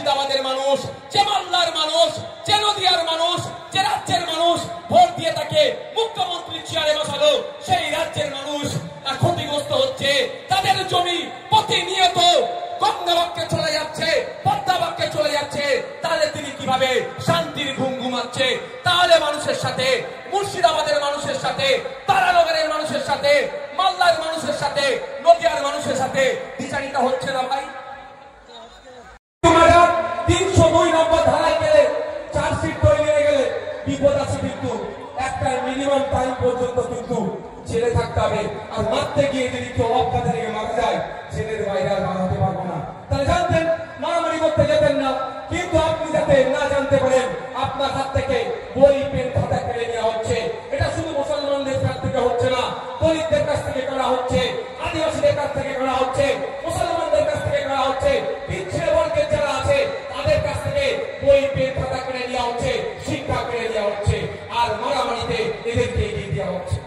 মুর্শিদাবাদের মানুষ, যে মালদার মানুষ, যে নদিয়ার মানুষ, যে রাজ্যের মানুষ ভোট দিয়ে তাকে মুখ্যমন্ত্রী চেয়ারে বসালো, সেই রাজ্যের মানুষ ক্ষতিগ্রস্ত হচ্ছে। তাদের জমি প্রতিনিয়ত গঙ্গাবাক্যে চলে যাচ্ছে, পদ্মাবাক্যে চলে যাচ্ছে। তাহলে তিনি কিভাবে শান্তির ঘুম ঘুমাচ্ছে? তাহলে মানুষের সাথে, মুর্শিদাবাদের মানুষের সাথে, তারানগরের মানুষের সাথে, মালদার মানুষের সাথে, নদিয়ার মানুষের সাথে বিচারিতা হচ্ছে না ভাই? 302 নম্বর ধারায় গেলে, চার্জশিট তৈরি হয়ে গেলে বিপদ আছে, কিন্তু একটা মিনিমাম টাইম পর্যন্ত কিন্তু ছেলে থাকতে হবে। আর মারতে গিয়ে যদি কেউ অজ্ঞাতে লেগে মারা যায়, ছেলের বাইরে আর বাড়াতে পারবো না। তাহলে জানতেন, মারামারি করতে যেতেন না। কিন্তু আপনি যাতে না জানতে পারেন, আপনার হাত থেকে বই পেন খাতা কেড়ে নেওয়া হচ্ছে। এটা শুধু মুসলমানদের কাছ থেকে হচ্ছে না, দলিতদের কাছ থেকে করা হচ্ছে, আদিবাসীদের কাছ থেকে করা হচ্ছে, মুসলমানদের কাছ থেকে করা হচ্ছে, পিছিয়ে বর্গের যারা আছে তাদের কাছ থেকে বই পেন খাতা কেড়ে নেওয়া হচ্ছে, শিক্ষা কেড়ে নেওয়া হচ্ছে, আর মারামারিতে এদেরকে এগিয়ে দেওয়া হচ্ছে।